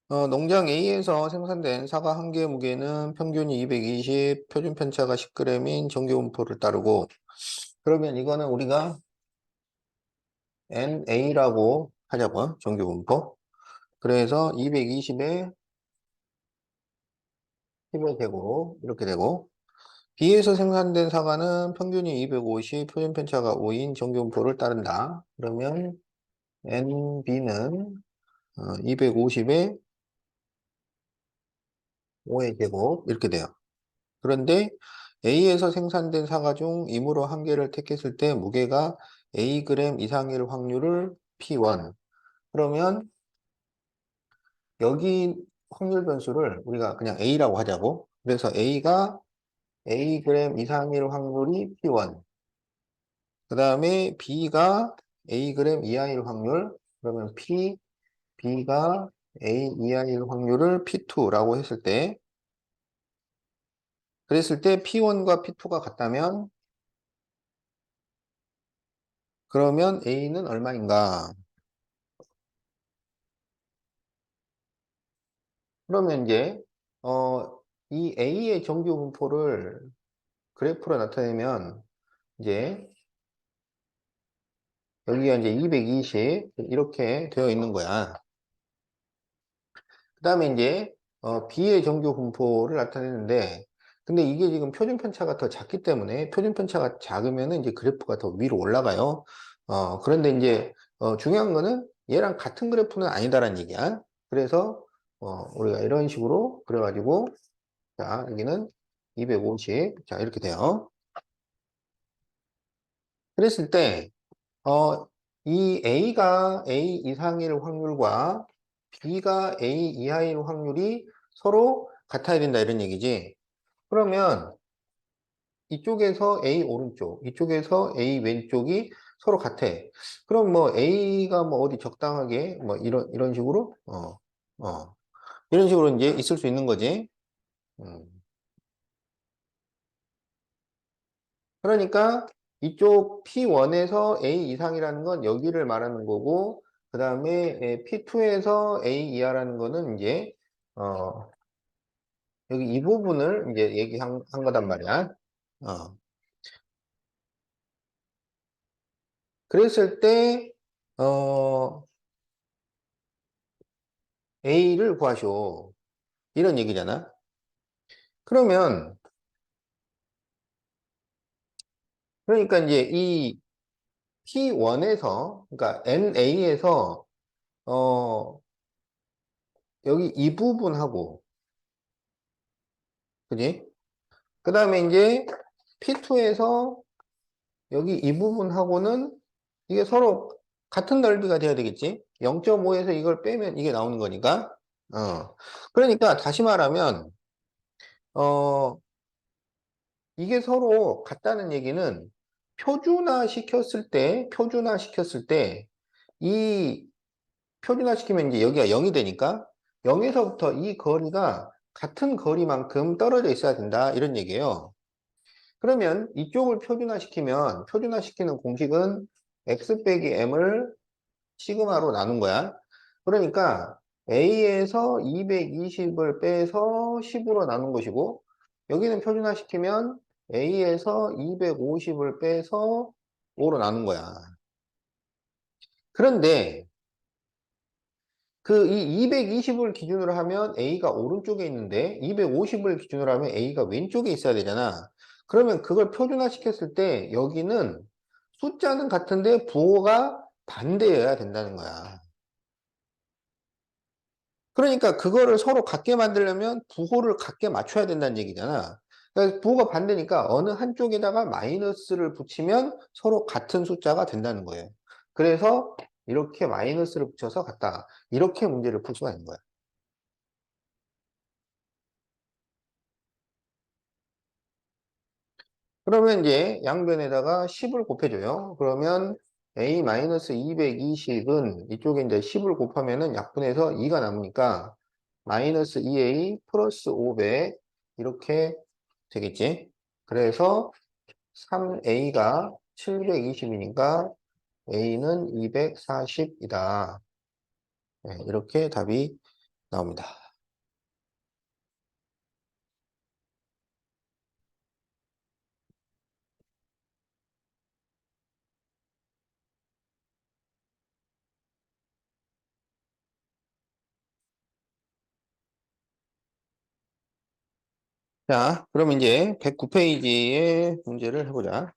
농장 A에서 생산된 사과 한 개 무게는 평균이 220, 표준 편차가 10g인 정규분포를 따르고, 그러면 이거는 우리가 NA라고 하자고, 정규분포. 그래서 220에 10의 제곱, 이렇게 되고, B에서 생산된 사과는 평균이 250, 표준 편차가 5인 정규분포를 따른다. 그러면 NB는 250에 5의 제곱, 이렇게 돼요. 그런데 A에서 생산된 사과 중 임으로 한 개를 택했을 때 무게가 Ag 이상일 확률을 P1. 그러면 여기 확률 변수를 우리가 그냥 A라고 하자고. 그래서 A가 Ag 이상일 확률이 P1. 그 다음에 B가 Ag 이하일 확률. 그러면 B가 A 이하일 확률을 P2라고 했을 때, 그랬을 때 P1과 P2가 같다면, 그러면 A는 얼마인가? 그러면 이제 이 A의 정규 분포를 그래프로 나타내면 이제 여기가 이제 220 이렇게 되어 있는 거야. 그 다음에 이제 B의 정규 분포를 나타내는데, 근데 이게 지금 표준 편차가 더 작기 때문에, 표준 편차가 작으면은 이제 그래프가 더 위로 올라가요. 그런데 이제 중요한 거는 얘랑 같은 그래프는 아니다라는 얘기야. 그래서 우리가 이런 식으로 그래가지고, 자, 여기는 250. 자, 이렇게 돼요. 그랬을 때, 이 A가 A 이상일 확률과 B가 A 이하일 확률이 서로 같아야 된다, 이런 얘기지. 그러면 이쪽에서 A 오른쪽, 이쪽에서 A 왼쪽이 서로 같아. 그럼 뭐 A가 뭐 어디 적당하게 뭐 이런 식으로, 이런 식으로 이제 있을 수 있는 거지. 음. 그러니까 이쪽 P1에서 A 이상이라는 건 여기를 말하는 거고, 그 다음에 P2에서 A 이하라는 거는 이제, 어, 여기 이 부분을 이제 한 거단 말이야. 어. 그랬을 때, 어, A를 구하쇼. 이런 얘기잖아. 그러면, 그러니까 이제 이 P1에서, 그러니까 NA에서, 어, 여기 이 부분하고, 그지? 그 다음에 이제 P2에서 여기 이 부분하고는 이게 서로 같은 넓이가 돼야 되겠지? 0.5에서 이걸 빼면 이게 나오는 거니까. 그러니까 다시 말하면, 어, 이게 서로 같다는 얘기는 표준화 시켰을 때, 이 표준화 시키면 이제 여기가 0이 되니까 0에서부터 이 거리가 같은 거리만큼 떨어져 있어야 된다. 이런 얘기예요. 그러면 이쪽을 표준화시키면 표준화시키는 공식은 x 빼기 m을 시그마로 나눈 거야. 그러니까 A에서 220을 빼서 10으로 나눈 것이고, 여기는 표준화시키면 A에서 250을 빼서 5로 나눈 거야. 그런데 그 이 220을 기준으로 하면 A가 오른쪽에 있는데 250을 기준으로 하면 A가 왼쪽에 있어야 되잖아. 그러면 그걸 표준화 시켰을 때 여기는 숫자는 같은데 부호가 반대여야 된다는 거야. 그러니까 그거를 서로 같게 만들려면 부호를 같게 맞춰야 된다는 얘기잖아. 그러니까 부호가 반대니까 어느 한쪽에다가 마이너스를 붙이면 서로 같은 숫자가 된다는 거예요. 그래서 이렇게 마이너스를 붙여서 같다. 이렇게 문제를 풀 수가 있는 거야. 그러면 이제 양변에다가 10을 곱해줘요. 그러면 A-220은 이쪽에 이제 10을 곱하면은 약분해서 2가 남으니까 마이너스 2A 플러스 500 이렇게 되겠지. 그래서 3A가 720이니까 A는 240이다. 이렇게 답이 나옵니다. 자, 그럼 이제 109페이지의 문제를 해보자.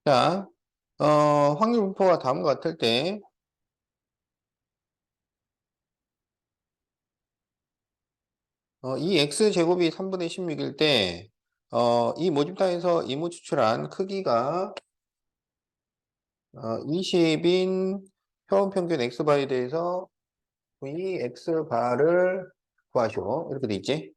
자, 확률 분포가 다음과 같을 때, 이 x제곱이 3분의 16일 때, 이 모집단에서 이무 추출한 크기가 20인 표본평균 x바에 대해서 v x바를 구하시오. 이렇게 돼 있지?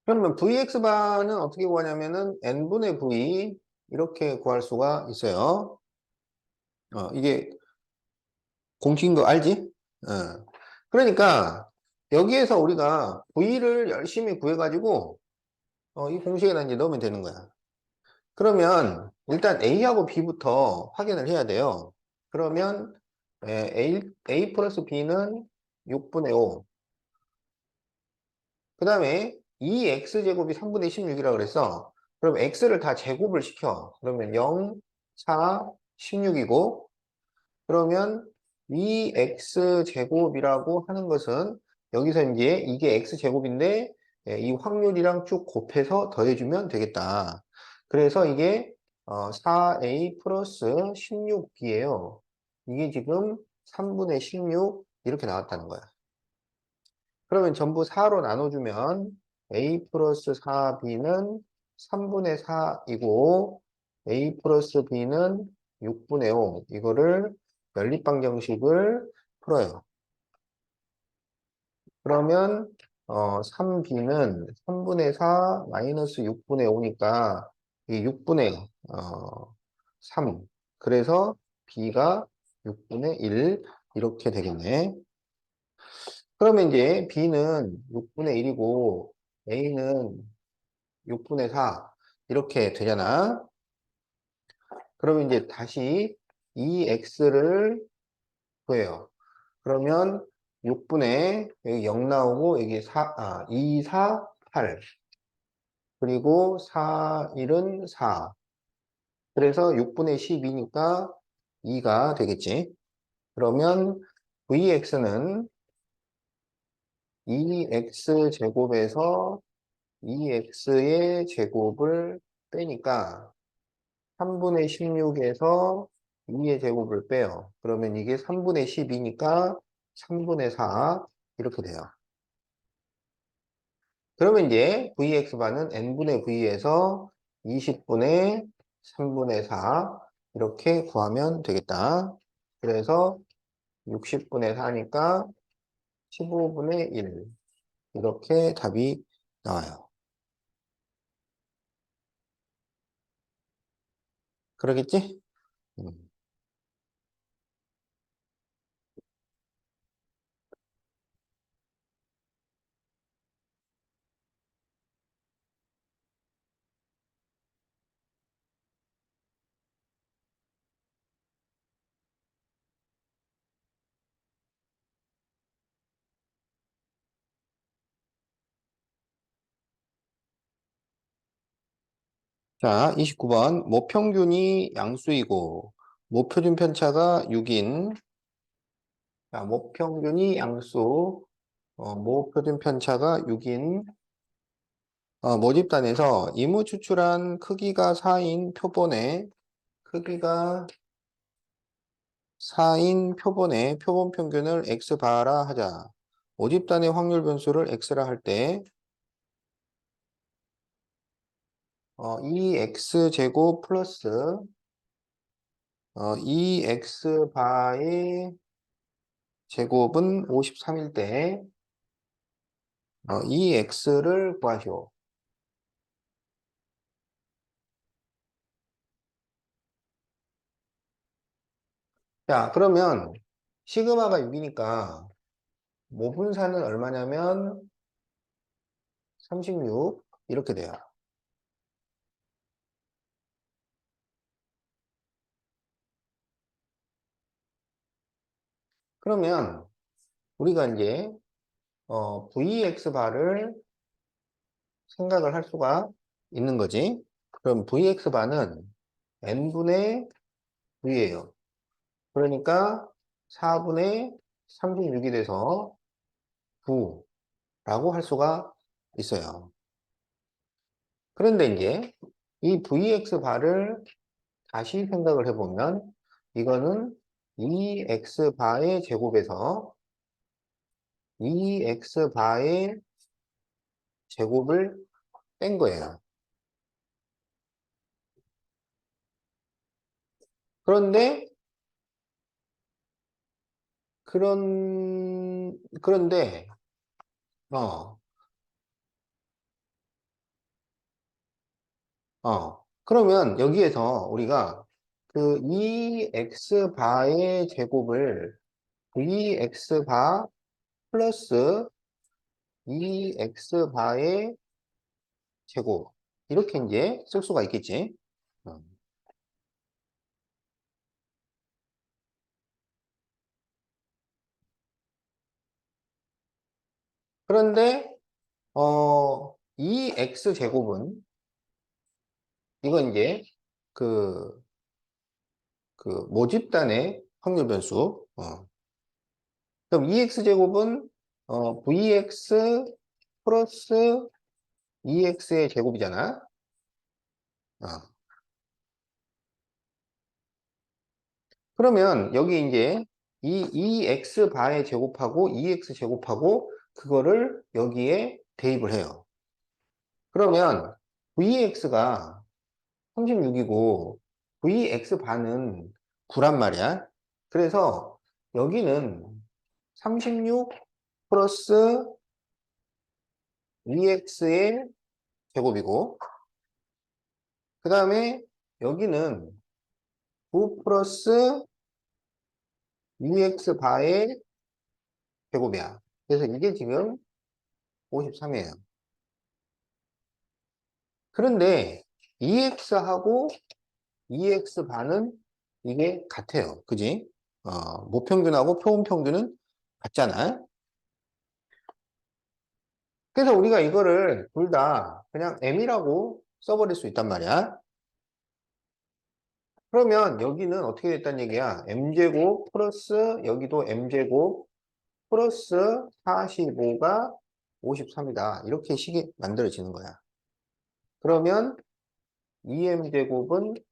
그러면 vx바는 어떻게 구하냐면은 n분의 v 이렇게 구할 수가 있어요. 이게 공식인 거 알지? 그러니까 여기에서 우리가 v를 열심히 구해가지고 이 공식에다 이제 넣으면 되는 거야. 그러면 일단 a하고 b부터 확인을 해야 돼요. 그러면 a 플러스 b는 6분의 5. 그 다음에 2x제곱이 3분의 16이라고 그랬어. 그럼 x를 다 제곱을 시켜. 그러면 0, 4, 16이고 그러면 2x제곱이라고 하는 것은 여기서 이제 이게 x제곱인데 이 확률이랑 쭉 곱해서 더해주면 되겠다. 그래서 이게 4a 플러스 16b예요. 이게 지금 3분의 16 이렇게 나왔다는 거야. 그러면 전부 4로 나눠주면 a 플러스 4b는 3분의 4이고 a 플러스 b는 6분의 5. 이거를 연립방정식을 풀어요. 그러면 3b는 3분의 4 마이너스 6분의 5니까 이 6분의 3. 그래서 b가 6분의 1 이렇게 되겠네. 그러면 이제 b는 6분의 1이고 a는 6분의 4 이렇게 되잖아. 그러면 이제 다시 이 x를 구해요. 그러면 6분의 여기 0 나오고 여기 2, 4, 8 그리고 4, 1은 4 그래서 6분의 12니까 2가 되겠지. 그러면 vx는 2x 제곱에서 2x의 제곱을 빼니까 3분의 16에서 2의 제곱을 빼요. 그러면 이게 3분의 12니까 3분의 4 이렇게 돼요. 그러면 이제 vx반은 n분의 v에서 20분의 3분의 4 이렇게 구하면 되겠다. 그래서 60분의 4니까 15분의 1 이렇게 답이 나와요. 그러겠지? 음. 자, 29번. 모평균이 양수이고, 모표준 편차가 6인. 자, 모평균이 양수, 모표준 편차가 6인. 모집단에서 이무 추출한 크기가 4인 표본의 크기가 4인 표본의 표본 평균을 x바라 하자. 모집단의 확률 변수를 x라 할 때, 2x제곱 플러스 2x바의 제곱은 53일 때, 2x를 구하시오. 자, 그러면 시그마가 6이니까 모분사는 얼마냐면 36 이렇게 돼요. 그러면 우리가 이제 Vx바를 생각을 할 수가 있는 거지. 그럼 Vx바는 n분의 V예요. 그러니까 4분의 36이 돼서 9라고 할 수가 있어요. 그런데 이제 이 Vx바를 다시 생각을 해보면 이거는 2x바의 제곱에서 2x바의 제곱을 뺀 거예요. 그런데 그런데 어, 그러면 여기에서 우리가 그 2x바의 제곱을 2x바 플러스 2x바의 제곱 이렇게 이제 쓸 수가 있겠지. 어. 그런데 2x제곱은 이건 이제 그, 그 모집단의 확률 변수. 그럼 2x제곱은 vx 플러스 2x의 제곱이잖아. 어. 그러면 여기 이제 이 2x 바의 제곱하고 2x 제곱하고 그거를 여기에 대입을 해요. 그러면 vx가 36이고 vx 반은 9란 말이야. 그래서 여기는 36 플러스 2x의 제곱이고 그 다음에 여기는 9 플러스 2x 바의 제곱이야. 그래서 이게 지금 53이에요. 그런데 2x하고 2x 반은 이게 같아요. 그지? 모평균하고 표본평균은 같잖아. 그래서 우리가 이거를 둘 다 그냥 m이라고 써버릴 수 있단 말이야. 그러면 여기는 어떻게 됐다는 얘기야? m제곱 플러스 여기도 m제곱 플러스 45가 53이다. 이렇게 식이 만들어지는 거야. 그러면 2m제곱은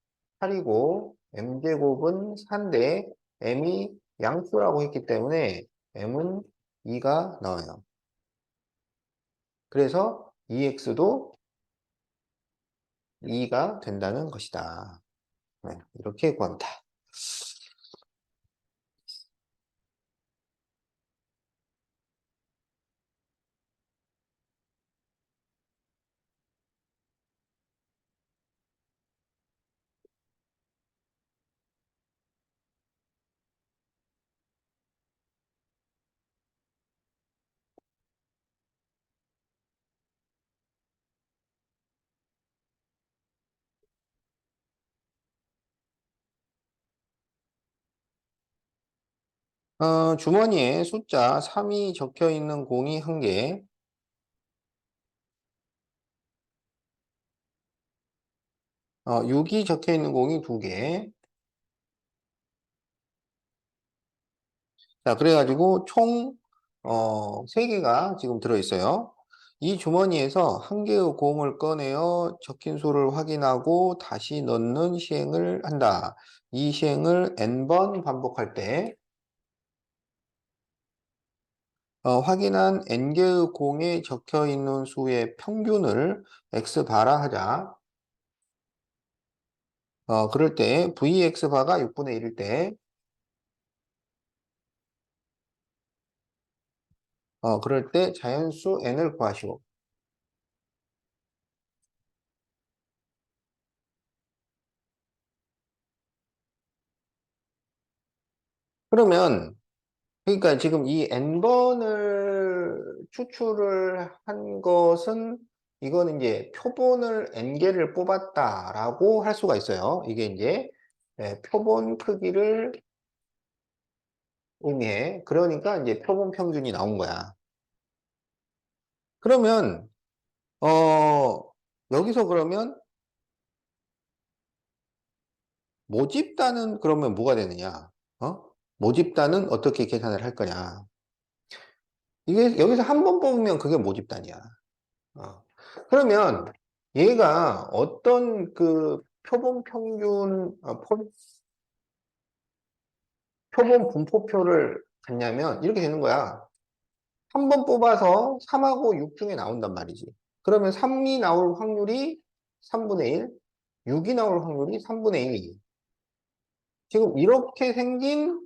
8이고 m제곱은 4인데 m이 양수라고 했기 때문에 m은 2가 나와요. 그래서 2x도 2가 된다는 것이다. 네, 이렇게 구합니다. 주머니에 숫자 3이 적혀 있는 공이 1개, 6이 적혀 있는 공이 2개. 자, 그래가지고 총 3개가 지금 들어있어요. 이 주머니에서 한 개의 공을 꺼내어 적힌 수를 확인하고 다시 넣는 시행을 한다. 이 시행을 n번 반복할 때 확인한 n개의 공에 적혀 있는 수의 평균을 x바라 하자. 그럴 때 vx바가 6분의 1일 때 그럴 때 자연수 n을 구하시오. 그러면 그러니까 지금 이 n번을 추출을 한 것은 이거는 이제 표본을 n개를 뽑았다라고 할 수가 있어요. 이게 이제 표본 크기를 의미해. 그러니까 이제 표본 평균이 나온 거야. 그러면 여기서 그러면 모집단은 그러면 뭐가 되느냐? 모집단은 어떻게 계산을 할 거냐? 이게 여기서 한 번 뽑으면 그게 모집단이야. 어. 그러면 얘가 어떤 그 표본 평균, 표본 분포표를 갖냐면 이렇게 되는 거야. 한 번 뽑아서 3하고 6 중에 나온단 말이지. 그러면 3이 나올 확률이 3분의 1, 6이 나올 확률이 3분의 1. 지금 이렇게 생긴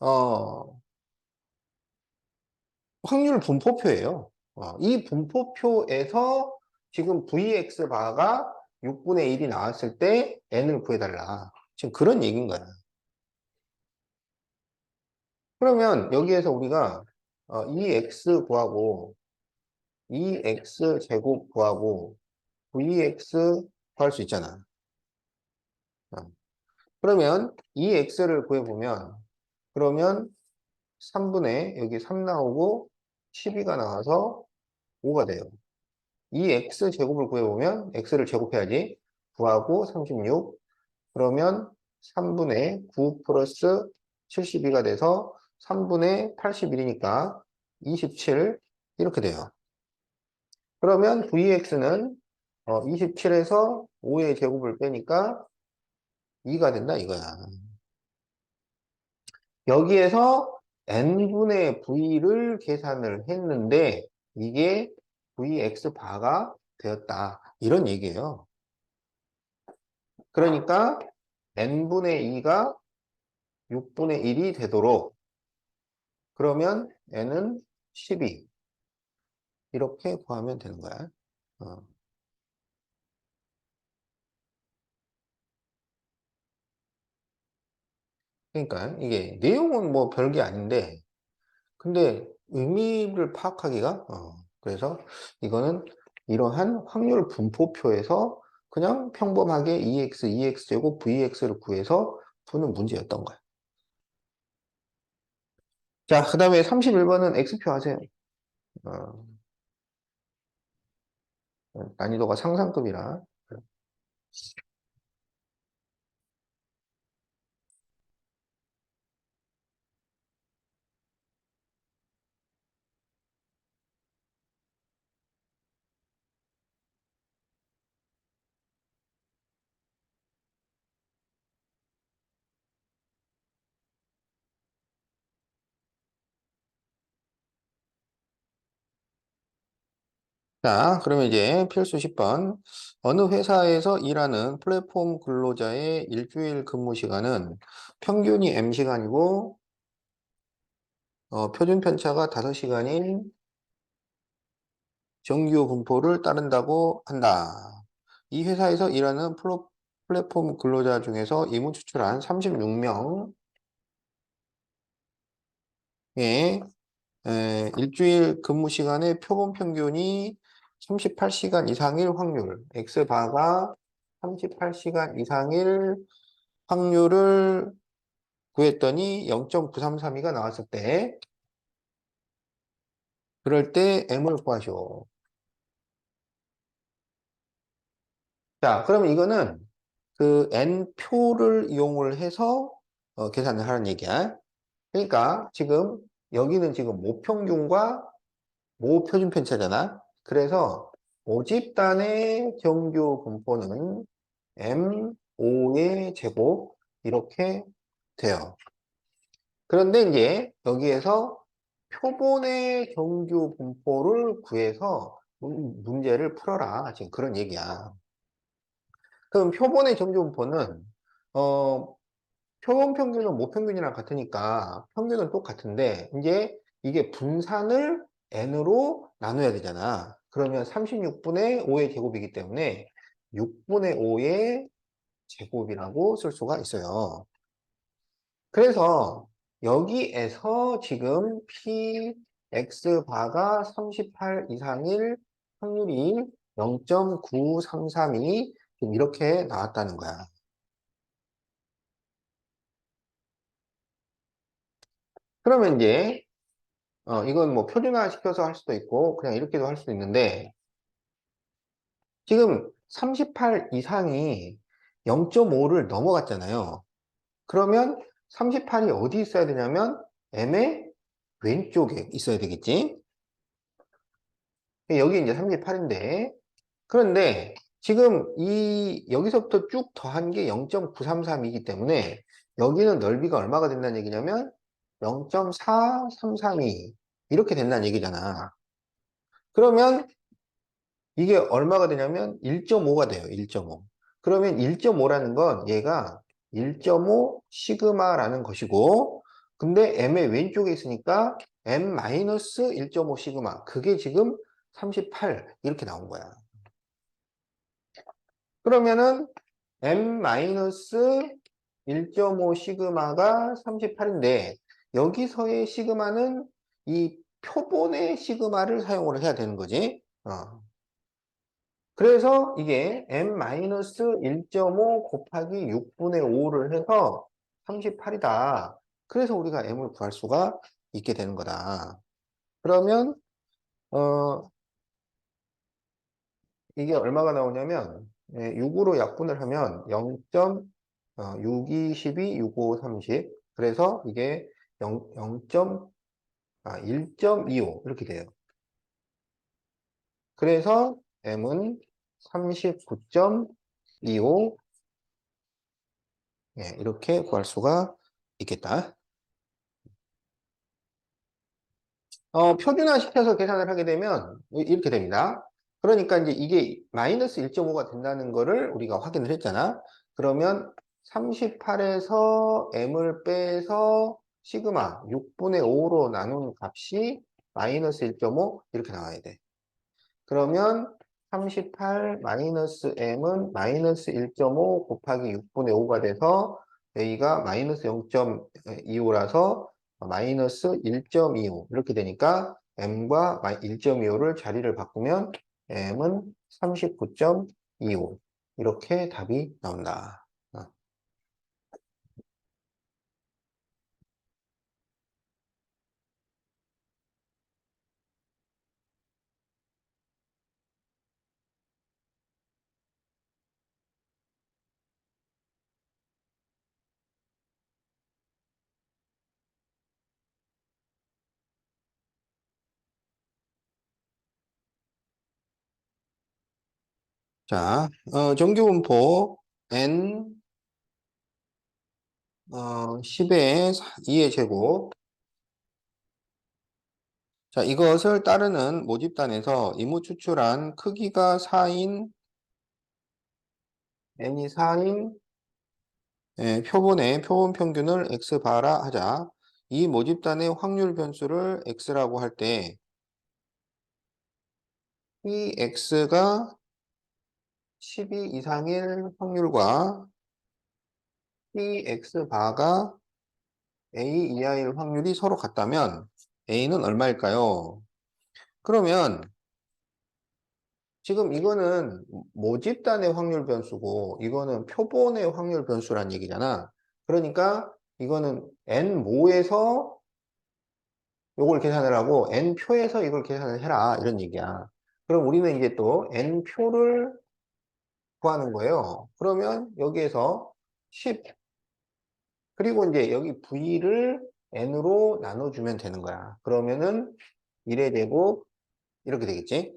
어, 확률 분포표예요. 이 분포표에서 지금 Vx 바가 6분의 1이 나왔을 때 n을 구해달라. 지금 그런 얘기인 거야. 그러면 여기에서 우리가 이 x 구하고 이 x 제곱 구하고 Vx 구할 수 있잖아. 어, 그러면 이 x를 구해보면 그러면 3분의 여기 3 나오고 12가 나와서 5가 돼요. 이 x 제곱을 구해보면 x를 제곱해야지. 9하고 36 그러면 3분의 9 플러스 72가 돼서 3분의 81이니까 27 이렇게 돼요. 그러면 vx는 27에서 5의 제곱을 빼니까 2가 된다 이거야. 여기에서 n분의 v를 계산을 했는데 이게 vx 바가 되었다. 이런 얘기예요. 그러니까 n분의 2가 6분의 1이 되도록 그러면 n은 12 이렇게 구하면 되는 거야. 어. 그러니까 이게 내용은 뭐 별게 아닌데 근데 의미를 파악하기가 그래서 이거는 이러한 확률 분포표에서 그냥 평범하게 EX, EX제곱, VX를 구해서 푸는 문제였던 거야. 자, 그 다음에 31번은 X표 하세요. 어, 난이도가 상상급이라. 자, 그러면 이제 필수 10번. 어느 회사에서 일하는 플랫폼 근로자의 일주일 근무 시간은 평균이 M시간이고, 표준 편차가 5시간인 정규 분포를 따른다고 한다. 이 회사에서 일하는 플랫폼 근로자 중에서 이문 추출한 36명의 일주일 근무 시간의 표본 평균이 38시간 이상일 확률, X바가 38시간 이상일 확률을 구했더니 0.9332가 나왔을 때, 그럴 때 M을 구하시오. 자, 그러면 이거는 그 N표를 이용을 해서 계산을 하는 얘기야. 그러니까 지금 여기는 지금 모평균과 모표준 편차잖아. 그래서 모집단의 정규 분포는 M5의 제곱 이렇게 돼요. 그런데 이제 여기에서 표본의 정규 분포를 구해서 문제를 풀어라. 지금 그런 얘기야. 그럼 표본의 정규 분포는 표본 평균은 모평균이랑 같으니까 평균은 똑같은데 이제 이게 분산을 n으로 나눠야 되잖아. 그러면 36분의 5의 제곱이기 때문에 6분의 5의 제곱이라고 쓸 수가 있어요. 그래서 여기에서 지금 px바가 38 이상일 확률이 0.9332 지금 이렇게 나왔다는 거야. 그러면 이제 이건 뭐 표준화 시켜서 할 수도 있고 그냥 이렇게도 할 수도 있는데 지금 38 이상이 0.5를 넘어갔잖아요. 그러면 38이 어디 있어야 되냐면 M의 왼쪽에 있어야 되겠지. 여기 이제 38인데 그런데 지금 여기서부터 쭉 더한 게 0.933이기 때문에 여기는 넓이가 얼마가 된다는 얘기냐면 0.4332 이렇게 된다는 얘기잖아. 그러면 이게 얼마가 되냐면 1.5가 돼요. 1.5. 그러면 1.5라는 건 얘가 1.5 시그마라는 것이고 근데 m의 왼쪽에 있으니까 m-1.5 시그마 그게 지금 38 이렇게 나온 거야. 그러면은 m-1.5 시그마가 38인데 여기서의 시그마는 이 표본의 시그마를 사용을 해야 되는 거지. 그래서 이게 m-1.5 곱하기 6분의 5를 해서 38이다. 그래서 우리가 m을 구할 수가 있게 되는 거다. 그러면 이게 얼마가 나오냐면 6으로 약분을 하면 0.6, 2, 12, 6, 5, 30 그래서 이게 1.25 이렇게 돼요. 그래서 m은 39.25 이렇게 구할 수가 있겠다. 표준화 시켜서 계산을 하게 되면 이렇게 됩니다. 그러니까 이제 이게 마이너스 1.5가 된다는 거를 우리가 확인을 했잖아. 그러면 38에서 m을 빼서 시그마 6분의 5로 나눈 값이 마이너스 1.5 이렇게 나와야 돼. 그러면 38 마이너스 m은 마이너스 1.5 곱하기 6분의 5가 돼서 a가 마이너스 0.25라서 마이너스 1.25 이렇게 되니까 m과 1.25를 자리를 바꾸면 m은 39.25 이렇게 답이 나온다. 자, 정규분포 n 10의 2의 제곱 자, 이것을 따르는 모집단에서 이무 추출한 크기가 4인, n이 4인 표본의 표본 평균을 x바라 하자. 이 모집단의 확률 변수를 x라고 할 때, 이 x가 12 이상일 확률과 이 x바가 a 이하일 확률이 서로 같다면 a는 얼마일까요? 그러면 지금 이거는 모집단의 확률 변수고 이거는 표본의 확률 변수란 얘기잖아. 그러니까 이거는 n모에서 이걸 계산을 하고 n표에서 이걸 계산을 해라 이런 얘기야. 그럼 우리는 이제 또 n표를 구하는 거예요. 그러면 여기에서 10 그리고 이제 여기 v를 n으로 나눠주면 되는 거야. 그러면은 1의 제곱 이렇게 되겠지.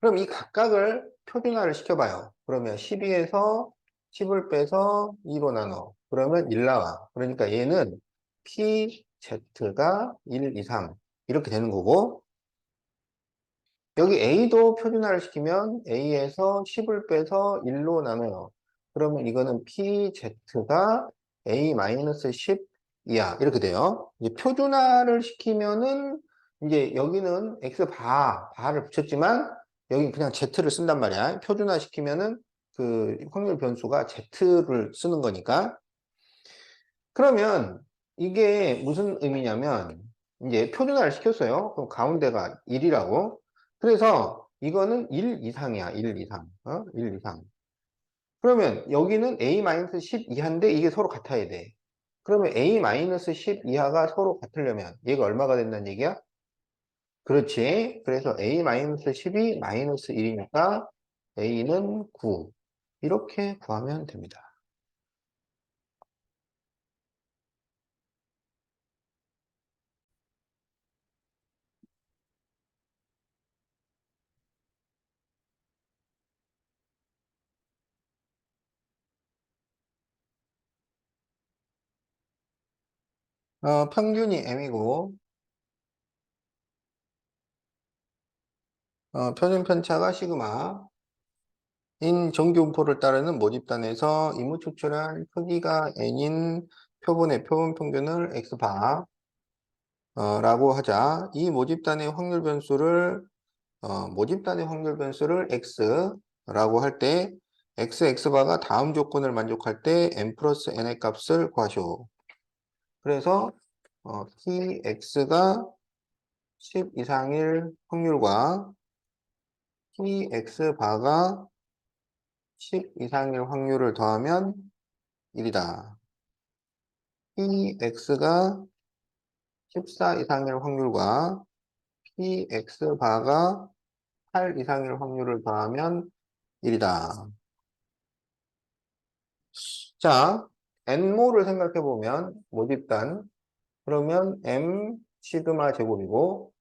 그럼 이 각각을 표준화를 시켜봐요. 그러면 12에서 10을 빼서 2로 나눠. 그러면 1 나와. 그러니까 얘는 PZ가 1 이상. 이렇게 되는 거고, 여기 A도 표준화를 시키면 A에서 10을 빼서 1로 나눠요. 그러면 이거는 PZ가 A-10 이야. 이렇게 돼요. 이제 표준화를 시키면은 이제 여기는 바를 붙였지만 여기 그냥 Z를 쓴단 말이야. 표준화 시키면은 그 확률 변수가 Z를 쓰는 거니까. 그러면 이게 무슨 의미냐면 이제 표준화를 시켰어요. 그럼 가운데가 1이라고. 그래서 이거는 1 이상이야. 1 이상. 1 이상. 그러면 여기는 A-10 이하인데 이게 서로 같아야 돼. 그러면 A-10 이하가 서로 같으려면 얘가 얼마가 된다는 얘기야? 그렇지. 그래서 A-10이 마이너스 1이니까 A는 9. 이렇게 구하면 됩니다. 평균이 M이고 표준 편차가 시그마 인 정규분포를 따르는 모집단에서 이무 추출한 크기가 n인 표본의 표본 평균을 x바 라고 하자. 이 모집단의 확률 변수를 x라고 할 때 x바가 다음 조건을 만족할 때 n 플러스 n의 값을 구하시오. 그래서 tx가 10 이상일 확률과 tx바가 10 이상일 확률을 더하면 1이다. px가 14 이상일 확률과 px바가 8 이상일 확률을 더하면 1이다. 자, n모를 생각해보면 모집단 그러면 m 시그마 제곱이고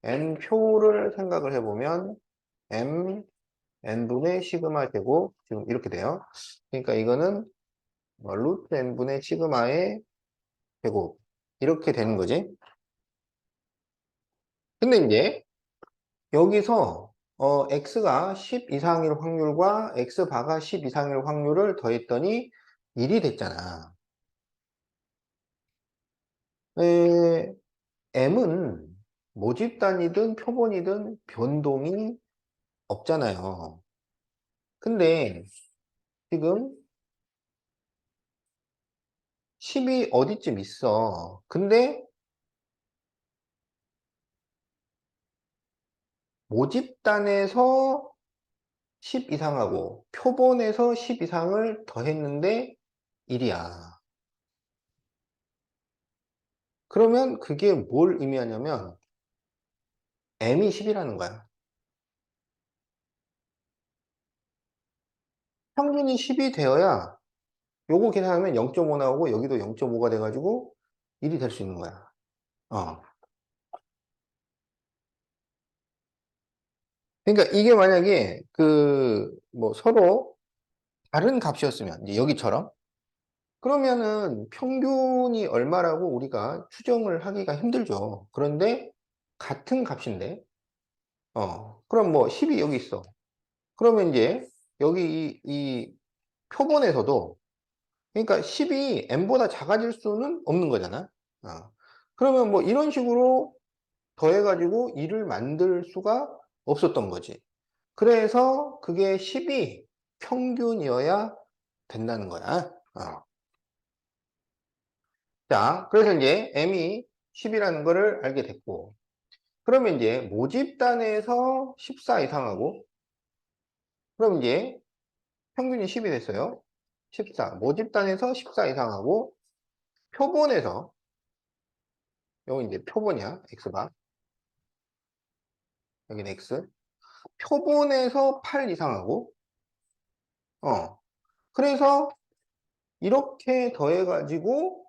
n표를 생각을 해보면 m n분의 시그마 제곱 지금 이렇게 돼요. 그러니까 이거는 루트 n분의 시그마의 제곱 이렇게 되는 거지. 근데 이제 여기서 x가 10 이상일 확률과 x바가 10 이상일 확률을 더했더니 1이 됐잖아. m은 모집단이든 표본이든 변동이 없잖아요. 근데 지금 10이 어디쯤 있어. 근데 모집단에서 10 이상하고 표본에서 10 이상을 더했는데 1이야. 그러면 그게 뭘 의미하냐면 m이 10이라는 거야. 평균이 10이 되어야 요거 계산하면 0.5 나오고 여기도 0.5가 돼가지고 1이 될 수 있는 거야. 어. 그러니까 이게 만약에 뭐 서로 다른 값이었으면 이제 여기처럼 그러면은 평균이 얼마라고 우리가 추정을 하기가 힘들죠. 그런데 같은 값인데 그럼 뭐 10이 여기 있어. 그러면 이제 여기 이 표본에서도 그러니까 10이 n보다 작아질 수는 없는 거잖아. 어. 그러면 뭐 이런 식으로 더해가지고 1을 만들 수가 없었던 거지. 그래서 그게 10이 평균이어야 된다는 거야. 자, 그래서 이제 m이 10이라는 거를 알게 됐고, 그러면 이제 모집단에서 14 이상하고, 그럼 이제 평균이 10이 됐어요. 14. 모집단에서 14 이상하고, 표본에서, 여기 이제 표본이야, x가. 여기는 x. 표본에서 8 이상하고, 그래서 이렇게 더해가지고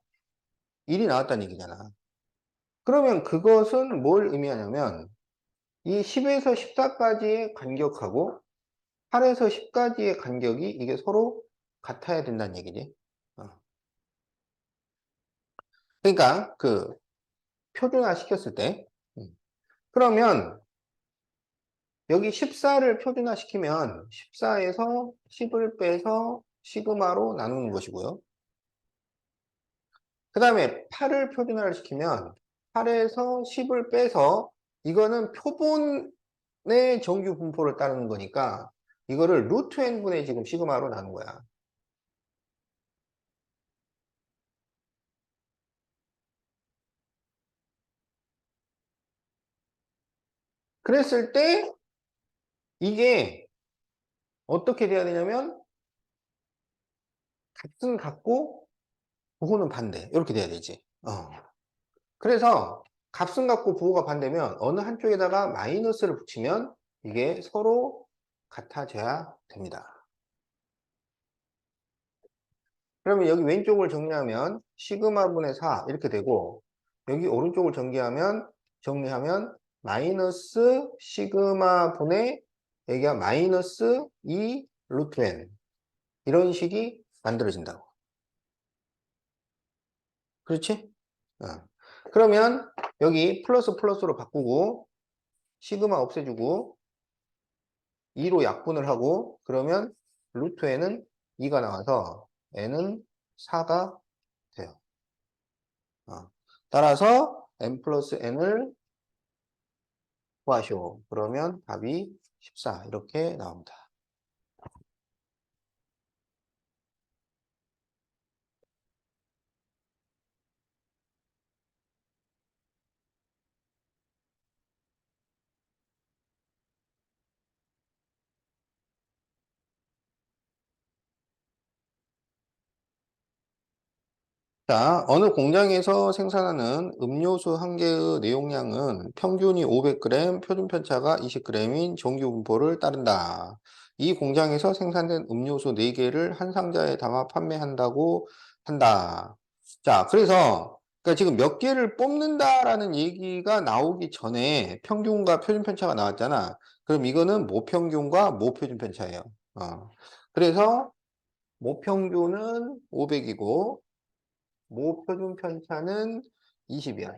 1이 나왔다는 얘기잖아. 그러면 그것은 뭘 의미하냐면 이 10에서 14까지의 간격하고 8에서 10까지의 간격이 이게 서로 같아야 된다는 얘기지. 그러니까 그 표준화 시켰을 때 그러면 여기 14를 표준화 시키면 14에서 10을 빼서 시그마로 나누는 것이고요. 그 다음에 8을 표준화를 시키면 8에서 10을 빼서 이거는 표본의 정규 분포를 따르는 거니까 이거를 루트 n분의 지금 시그마로 나눈 거야. 그랬을 때 이게 어떻게 돼야 되냐면 같은 같고 부호는 반대 이렇게 돼야 되지. 그래서 값은 같고 부호가 반대면 어느 한쪽에다가 마이너스를 붙이면 이게 서로 같아져야 됩니다. 그러면 여기 왼쪽을 정리하면 시그마분의 4 이렇게 되고 여기 오른쪽을 정리하면 마이너스 시그마분의 여기가 마이너스 2 루트 n 이런 식이 만들어진다고. 그렇지? 어. 그러면 여기 플러스 플러스로 바꾸고 시그마 없애주고 2로 약분을 하고 그러면 루트 n은 2가 나와서 n은 4가 돼요. 따라서 n 플러스 n을 구하시오. 그러면 답이 14 이렇게 나옵니다. 자, 어느 공장에서 생산하는 음료수 한 개의 내용량은 평균이 500g, 표준 편차가 20g인 정규 분포를 따른다. 이 공장에서 생산된 음료수 4개를 한 상자에 담아 판매한다고 한다. 자, 그래서 그러니까 지금 몇 개를 뽑는다라는 얘기가 나오기 전에 평균과 표준 편차가 나왔잖아. 그럼 이거는 모평균과 모표준 편차예요. 그래서 모평균은 500이고 모표준 편차는 20이야.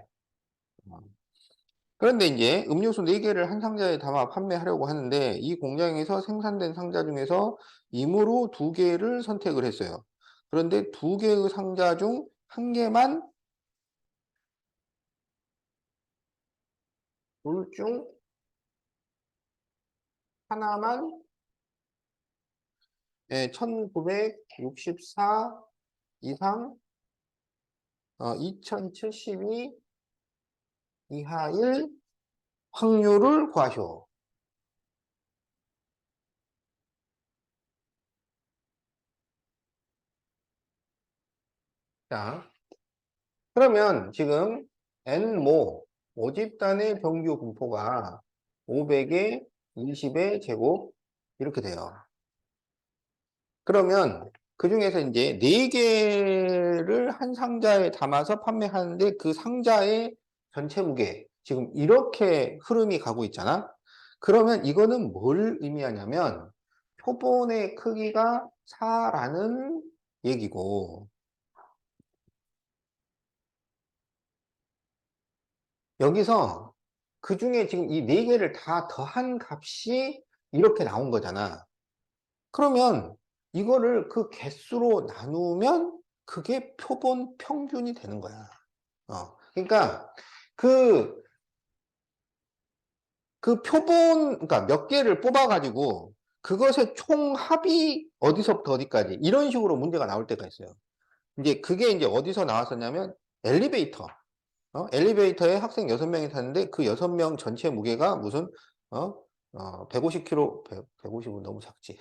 그런데 이제 음료수 4개를 한 상자에 담아 판매하려고 하는데 이 공장에서 생산된 상자 중에서 임으로 2개를 선택을 했어요. 그런데 2개의 상자 중 1개만 둘 중 하나만 1964 이상 2072 이하일 확률을 구하시오. 자, 그러면 지금 n모 모집단의 정규 분포가 500에 20의 제곱 이렇게 돼요. 그러면 그 중에서 이제 4개를 한 상자에 담아서 판매하는데 그 상자의 전체 무게 지금 이렇게 흐름이 가고 있잖아. 그러면 이거는 뭘 의미하냐면 표본의 크기가 4라는 얘기고 여기서 그 중에 지금 이 4개를 다 더한 값이 이렇게 나온 거잖아. 그러면 이거를 그 개수로 나누면 그게 표본 평균이 되는 거야. 그러니까 그, 그 표본, 그러니까 몇 개를 뽑아가지고 그것의 총합이 어디서부터 어디까지 이런 식으로 문제가 나올 때가 있어요. 이제 그게 이제 어디서 나왔었냐면 엘리베이터. 엘리베이터에 학생 6명이 탔는데 그 6명 전체 무게가 무슨, 150kg, 150은 너무 작지.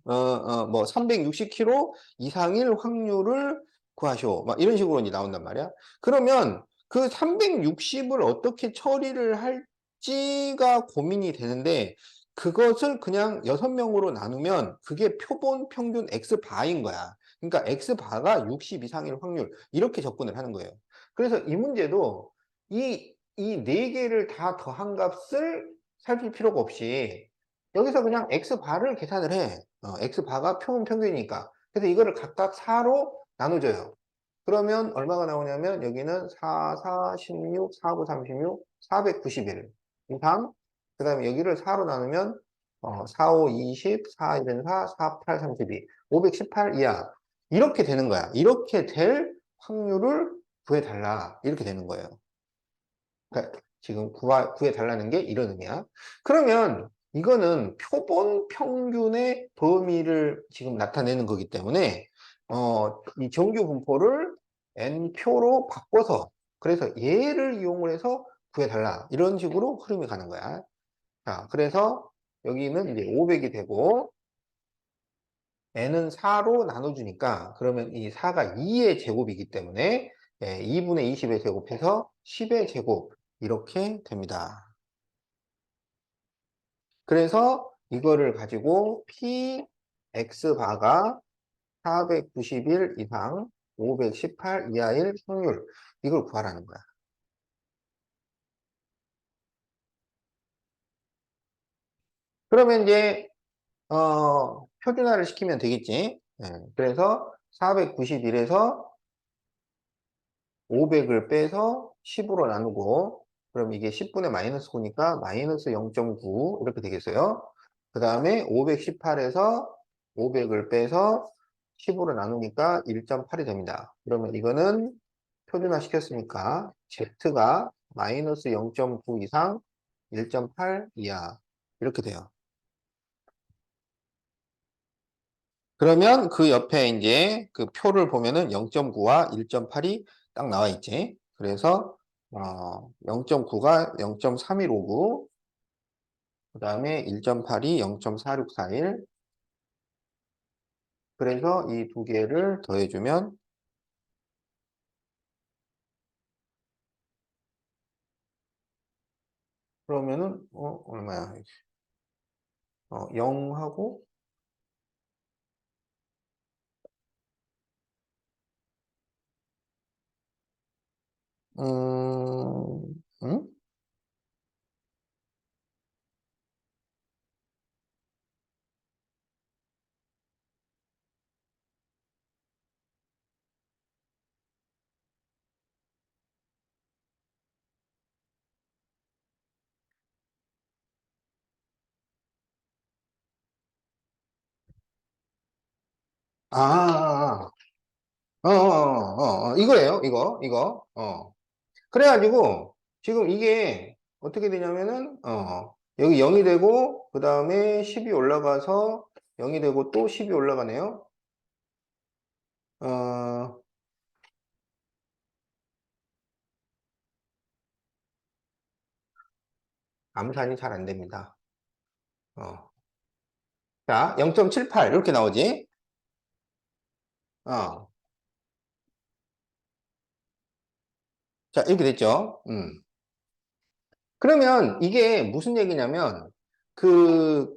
뭐 360kg 이상일 확률을 구하시오. 막 이런 식으로 이제 나온단 말이야. 그러면 그 360을 어떻게 처리를 할지가 고민이 되는데 그것을 그냥 6명으로 나누면 그게 표본 평균 X바인 거야. 그러니까 X바가 60 이상일 확률 이렇게 접근을 하는 거예요. 그래서 이 문제도 이 이 네 개를 다 더한 값을 살필 필요가 없이 여기서 그냥 xbar을 계산을 해. xbar가 평균이니까. 그래서 이거를 각각 4로 나눠줘요. 그러면 얼마가 나오냐면 여기는 4, 4, 16, 4, 9, 36, 491 이상. 그 다음에 여기를 4로 나누면 4, 5, 20, 4, 1, 4, 4, 8, 32, 518 이하. 이렇게 되는 거야. 이렇게 될 확률을 구해달라. 이렇게 되는 거예요. 그러니까 지금 구해달라는 게 이런 의미야. 그러면 이거는 표본 평균의 범위를 지금 나타내는 거기 때문에 이 정규 분포를 n표로 바꿔서 그래서 얘를 이용을 해서 구해달라. 이런 식으로 흐름이 가는 거야. 자, 그래서 여기는 이제 500이 되고 n은 4로 나눠주니까 그러면 이 4가 2의 제곱이기 때문에 2분의 20의 제곱해서 10의 제곱 이렇게 됩니다. 그래서 이거를 가지고 px바가 491 이상 518 이하일 확률 이걸 구하라는 거야. 그러면 이제 표준화를 시키면 되겠지. 그래서 491에서 500을 빼서 10으로 나누고 그럼 이게 10분의 마이너스 9니까 마이너스 0.9 이렇게 되겠어요. 그 다음에 518에서 500을 빼서 10으로 나누니까 1.8이 됩니다. 그러면 이거는 표준화 시켰으니까 Z가 마이너스 0.9 이상 1.8 이하 이렇게 돼요. 그러면 그 옆에 이제 그 표를 보면은 0.9와 1.8이 딱 나와 있지. 그래서 0.9가 0.3159, 그 다음에 1.8이 0.4641. 그래서 이 두 개를 더해주면 그러면은 얼마야? 0하고 응? 아, 이거예요. 이거. 그래가지고 지금 이게 어떻게 되냐면은 여기 0이 되고 그 다음에 10이 올라가서 0이 되고 또 10이 올라가네요. 어, 암산이 잘 안 됩니다. 어. 자, 0.78 이렇게 나오지? 어. 자, 이렇게 됐죠? 그러면 이게 무슨 얘기냐면 그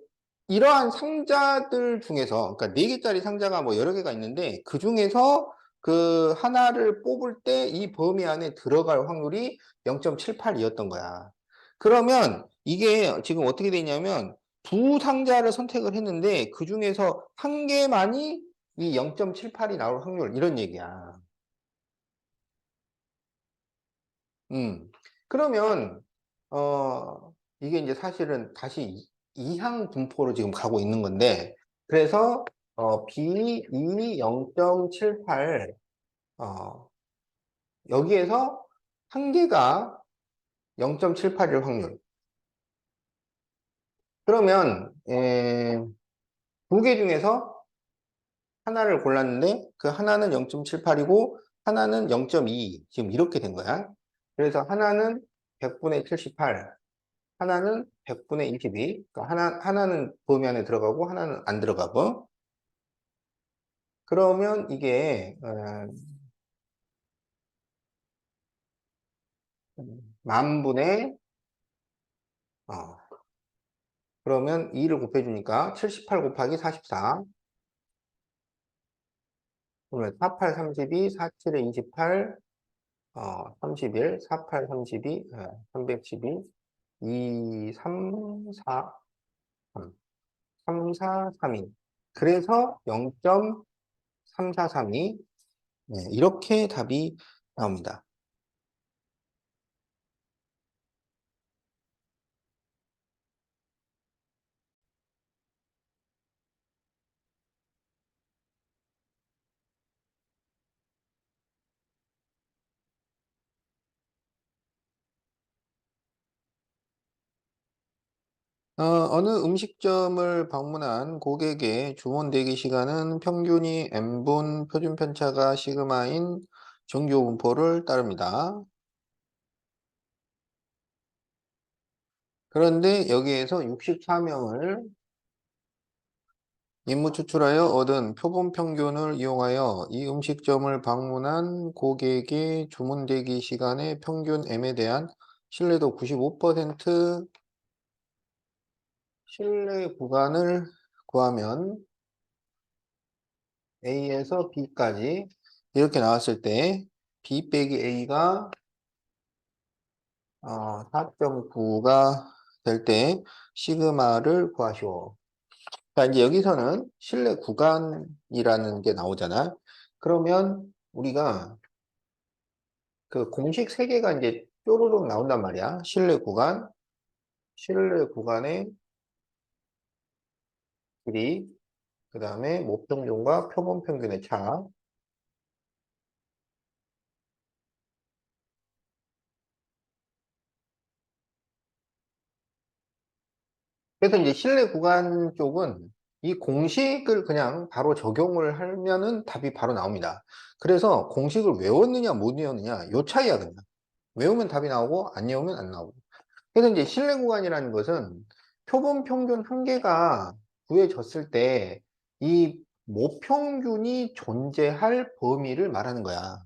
이러한 상자들 중에서 그러니까 4개짜리 상자가 뭐 여러 개가 있는데 그 중에서 그 하나를 뽑을 때 이 범위 안에 들어갈 확률이 0.78이었던 거야. 그러면 이게 지금 어떻게 되냐면 두 상자를 선택을 했는데 그 중에서 한 개만이 이 0.78이 나올 확률 이런 얘기야. 그러면, 이게 이제 사실은 다시 이항 분포로 지금 가고 있는 건데, 그래서, B2 0.78, 어, 여기에서 한 개가 0.78일 확률. 그러면, 두 개 중에서 하나를 골랐는데, 그 하나는 0.78이고, 하나는 0.2. 지금 이렇게 된 거야. 그래서 하나는 100분의 78, 하나는 100분의 22. 그러니까 하나는 범위 안에 들어가고 하나는 안 들어가고. 그러면 이게 만분의 그러면 2를 곱해주니까 78 곱하기 44. 그러면 48, 32, 47에 28, 31, 48, 32, 312, 2, 3, 4, 3, 3, 4, 3인. 그래서 0.3432. 네, 이렇게 답이 나옵니다. 어느 음식점을 방문한 고객의 주문 대기 시간은 평균이 n분 표준 편차가 시그마인 정규 분포를 따릅니다. 그런데 여기에서 64명을 임무 추출하여 얻은 표본 평균을 이용하여 이 음식점을 방문한 고객의 주문 대기 시간의 평균 M에 대한 신뢰도 95% 신뢰 구간을 구하면 A에서 B까지 이렇게 나왔을 때 B 빼기 A가 4.9가 될 때 시그마를 구하시오. 자, 이제 여기서는 신뢰 구간이라는 게 나오잖아. 그러면 우리가 그 공식 세 개가 이제 쪼르륵 나온단 말이야. 신뢰 구간의 길이, 그 다음에 모평균과 표본 평균의 차. 그래서 이제 신뢰 구간 쪽은 이 공식을 그냥 바로 적용을 하면은 답이 바로 나옵니다. 그래서 공식을 외웠느냐 못 외웠느냐 요 차이야 그냥. 외우면 답이 나오고 안 외우면 안 나오고. 그래서 이제 신뢰 구간이라는 것은 표본 평균 한 개가 구해졌을 때 이 모평균이 존재할 범위를 말하는 거야.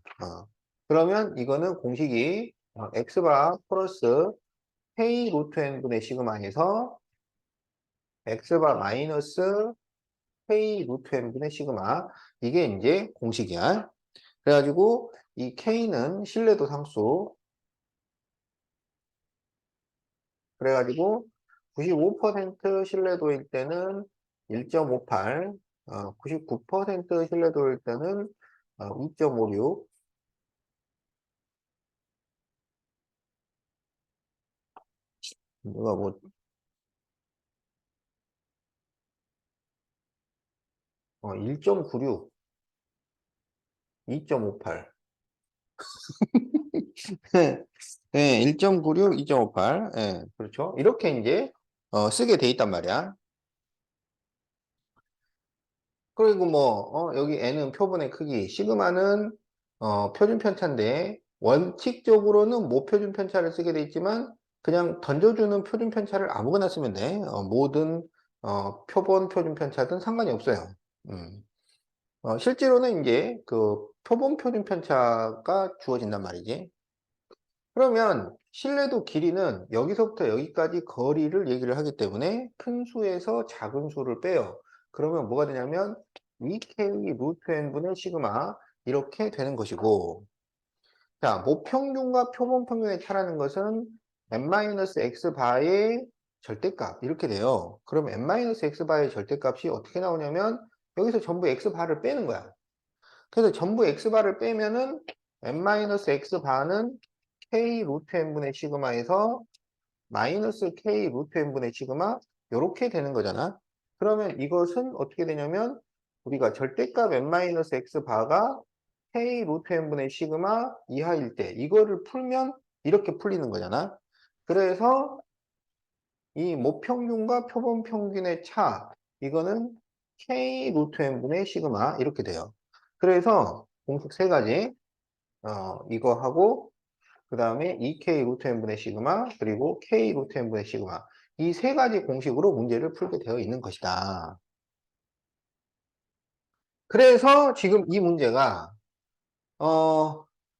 그러면 이거는 공식이 x바 플러스 k 루트 n분의 시그마에서 x바 마이너스 k 루트 n분의 시그마, 이게 이제 공식이야. 그래가지고 이 k는 신뢰도 상수, 그래가지고 95% 신뢰도일 때는 1.58, 99% 신뢰도일 때는 2.56. 누가 뭐 1.96, 2.58. 네, 1.96, 2.58. 예, 그렇죠. 이렇게 이제 쓰게 돼 있단 말이야. 그리고 뭐 여기 n은 표본의 크기, 시그마는 표준 편차인데 원칙적으로는 모표준 편차를 쓰게 돼 있지만 그냥 던져주는 표준 편차를 아무거나 쓰면 돼. 모든 표본 표준 편차든 상관이 없어요. 음. 실제로는 이제 그 표본 표준 편차가 주어진단 말이지. 그러면 신뢰도 길이는 여기서부터 여기까지 거리를 얘기를 하기 때문에 큰 수에서 작은 수를 빼요. 그러면 뭐가 되냐면 2k 루트 n분의 시그마 이렇게 되는 것이고, 자, 모평균과 표본평균의 차라는 것은 n-x 바의 절대값 이렇게 돼요. 그럼 n-x 바의 절대값이 어떻게 나오냐면 여기서 전부 x 바를 빼는 거야. 그래서 전부 x바를 빼면은 n-x 바는 k 루트 n분의 시그마에서 마이너스 k 루트 n분의 시그마 이렇게 되는 거잖아. 그러면 이것은 어떻게 되냐면 우리가 절대값 n-x 바가 k 루트 n분의 시그마 이하일 때 이거를 풀면 이렇게 풀리는 거잖아. 그래서 이 모평균과 표본평균의 차 이거는 k 루트 n분의 시그마 이렇게 돼요. 그래서 공식 세 가지 이거 하고 그 다음에 2k 루트 n분의 시그마 그리고 k 루트 n분의 시그마 이 세 가지 공식으로 문제를 풀게 되어 있는 것이다. 그래서 지금 이 문제가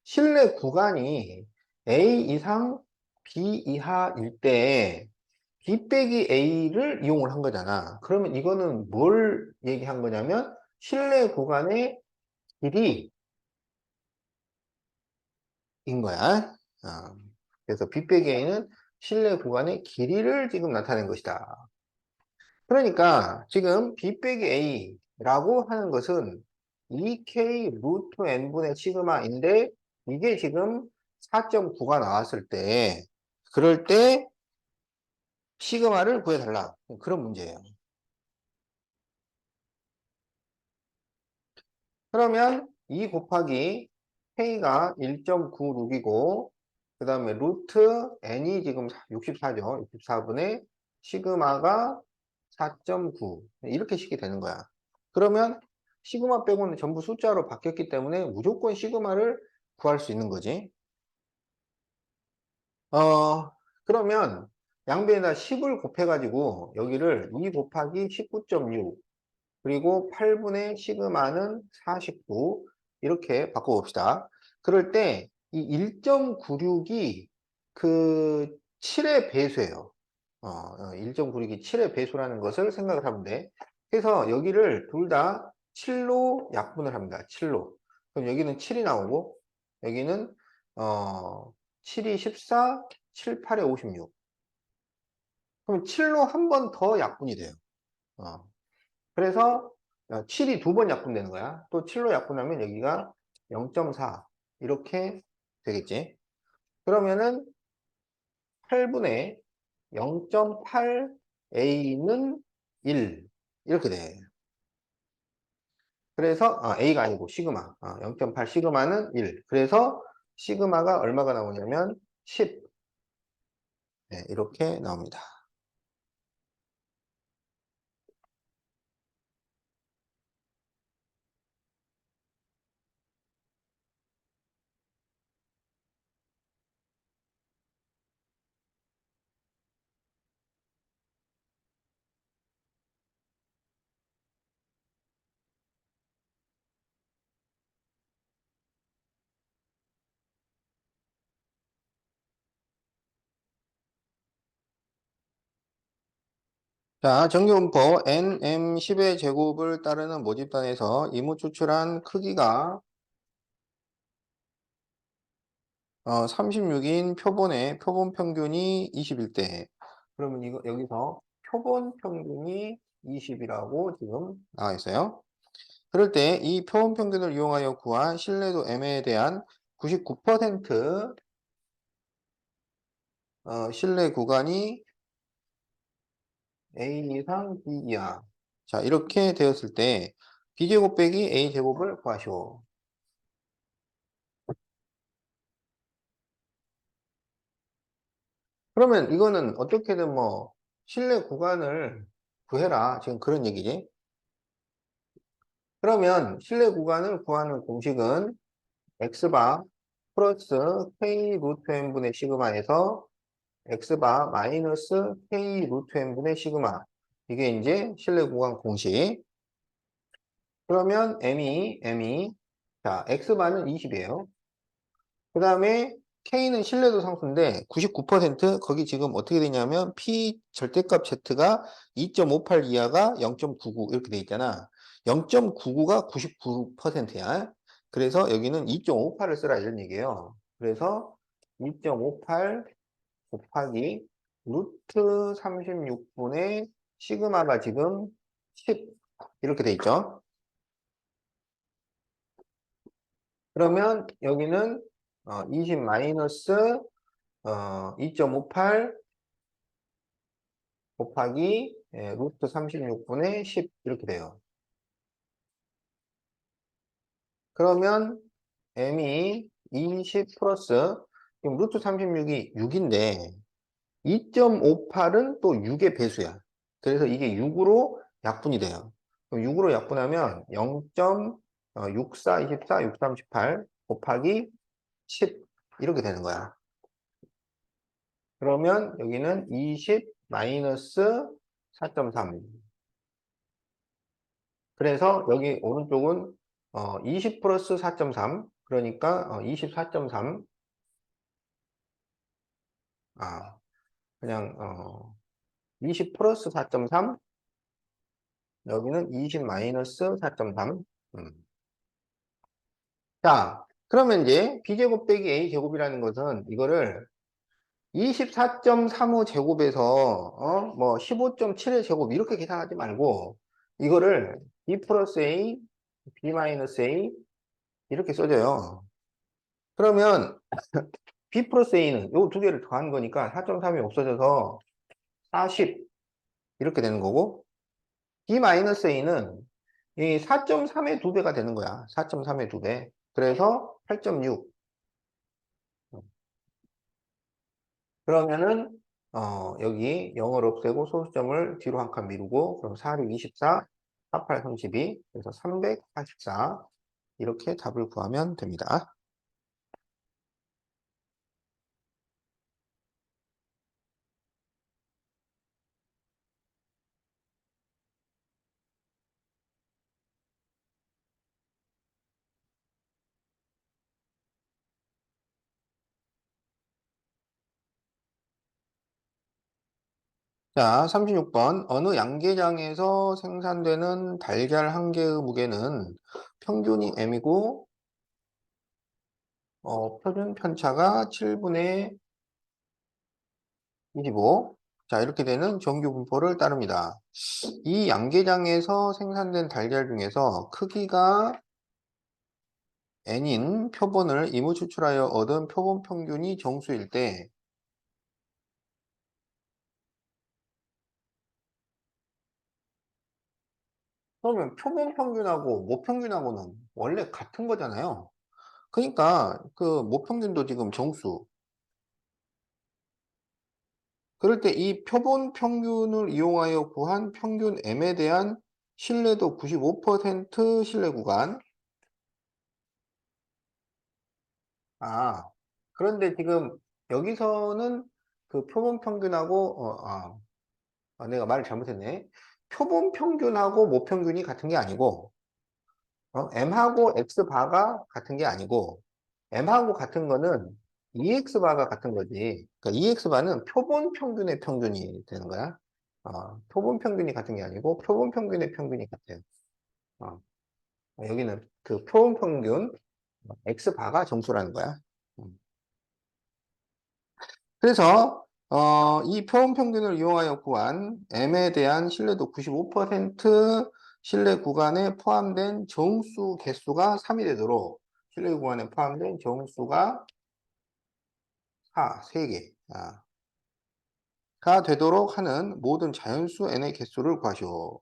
실내 구간이 A 이상 B 이하일 때 B 빼기 A를 이용을 한 거잖아. 그러면 이거는 뭘 얘기한 거냐면 실내 구간의 길이 인 거야. 그래서 B 빼기 A는 실내 구간의 길이를 지금 나타낸 것이다. 그러니까 지금 B 빼기 A라고 하는 것은 2K 루트 N분의 시그마인데 이게 지금 4.9가 나왔을 때 그럴 때 시그마를 구해달라. 그런 문제예요. 그러면 2 곱하기 K가 1.96이고 그 다음에 루트 N이 지금 64죠. 64분의 시그마가 4.9 이렇게 식이 되는 거야. 그러면 시그마 빼고는 전부 숫자로 바뀌었기 때문에 무조건 시그마를 구할 수 있는 거지. 그러면 양변에다 10을 곱해가지고 여기를 2 곱하기 19.6 그리고 8분의 시그마는 49 이렇게 바꿔봅시다. 그럴 때 이 1.96이 그 7의 배수예요. 1.96이 7의 배수라는 것을 생각을 하면 돼. 그래서 여기를 둘 다 7로 약분을 합니다. 7로. 그럼 여기는 7이 나오고 여기는 7이 14, 7, 8에 56. 그럼 7로 한 번 더 약분이 돼요. 어. 그래서 7이 두 번 약분되는 거야. 또 7로 약분하면 여기가 0.4 이렇게 되겠지. 그러면은 8분의 0.8a는 1 이렇게 돼. 그래서 a가 아니고 시그마 0.8 시그마는 1. 그래서 시그마가 얼마가 나오냐면 10 네, 이렇게 나옵니다. 자, 정규분포 nm10의 제곱을 따르는 모집단에서 이무 추출한 크기가 36인 표본의 표본 평균이 21대. 그러면 이거 여기서 표본 평균이 20이라고 지금 나와 있어요. 그럴 때 이 표본 평균을 이용하여 구한 신뢰도 M에 대한 99% 신뢰 구간이 A 이상 B 이하. 자, 이렇게 되었을 때 B제곱 빼기 A제곱을 구하시오. 그러면 이거는 어떻게든 뭐 신뢰 구간을 구해라. 지금 그런 얘기지. 그러면 신뢰 구간을 구하는 공식은 x바 플러스 k 루트 n분의 시그마에서 x바 마이너스 k 루트 n분의 시그마. 이게 이제 신뢰 구간 공식. 그러면 m이 자 x바는 20이에요. 그 다음에 K는 신뢰도 상수인데 99% 거기 지금 어떻게 되냐면 P 절대값 Z가 2.58 이하가 0.99 이렇게 돼 있잖아. 0.99가 99%야. 그래서 여기는 2.58을 쓰라 이런 얘기예요. 그래서 2.58 곱하기 루트 36분의 시그마가 지금 10 이렇게 돼 있죠. 그러면 여기는 20 마이너스 2.58 곱하기 루트 36분의 10 이렇게 돼요. 그러면 m이 20 플러스 지금 루트 36이 6인데 2.58은 또 6의 배수야. 그래서 이게 6으로 약분이 돼요. 그럼 6으로 약분하면 0.64, 24, 63, 18 곱하기 10 이렇게 되는 거야. 그러면 여기는 20 마이너스 4.3. 그래서 여기 오른쪽은 20 플러스 4.3. 그러니까 24.3. 그냥 20 플러스 4.3. 여기는 20 마이너스 4.3. 자, 그러면 이제 b제곱 빼기 a제곱이라는 것은 이거를 24.35 제곱에서 뭐 15.7의 제곱 이렇게 계산하지 말고 이거를 b 플러스 a, b 마이너스 a 이렇게 써줘요. 그러면 b 플러스 a는 요 두 개를 더한 거니까 4.3이 없어져서 40 이렇게 되는 거고 b 마이너스 a는 이 4.3의 두 배가 되는 거야. 4.3의 두 배. 그래서 8.6. 그러면은 여기 0을 없애고 소수점을 뒤로 한 칸 미루고 그럼 4, 6, 24, 4, 8, 32 그래서 384 이렇게 답을 구하면 됩니다. 자, 36번 어느 양계장에서 생산되는 달걀 한 개의 무게는 평균이 m이고 표준 편차가 7분의 25. 자, 이렇게 되는 정규 분포를 따릅니다. 이 양계장에서 생산된 달걀 중에서 크기가 n인 표본을 이무 추출하여 얻은 표본 평균이 정수일 때 그러면 표본 평균하고 모평균하고는 원래 같은 거잖아요. 그러니까 그 모평균도 지금 정수. 그럴 때 이 표본 평균을 이용하여 구한 평균 m에 대한 신뢰도 95% 신뢰 구간. 그런데 지금 여기서는 그 표본 평균하고 내가 말을 잘못했네. 표본 평균하고 모평균이 같은 게 아니고 m하고 x바가 같은 게 아니고 m하고 같은 거는 ex바가 같은 거지. 그러니까 ex바는 표본 평균의 평균이 되는 거야. 표본 평균이 같은 게 아니고 표본 평균의 평균이 같아요. 어, 여기는 그 표본 평균 x바가 정수라는 거야. 음. 그래서 이 표본 평균을 이용하여 구한 m에 대한 신뢰도 95% 신뢰 구간에 포함된 정수 개수가 3이 되도록 신뢰 구간에 포함된 정수가 3개 가 되도록 하는 모든 자연수 n의 개수를 구하시오.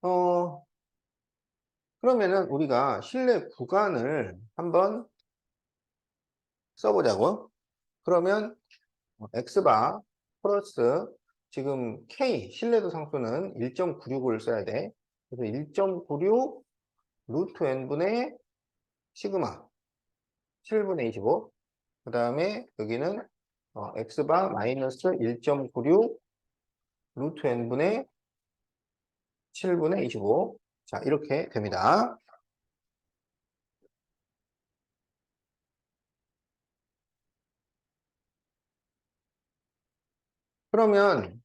어, 그러면은 우리가 신뢰 구간을 한번 써보자고. 그러면 x바 플러스 지금 k 신뢰도 상수는 1.96을 써야 돼. 그래서 1.96 루트 n분의 시그마 7분의 25. 그 다음에 여기는 x바 마이너스 1.96 루트 n분의 7분의 25. 자, 이렇게 됩니다. 그러면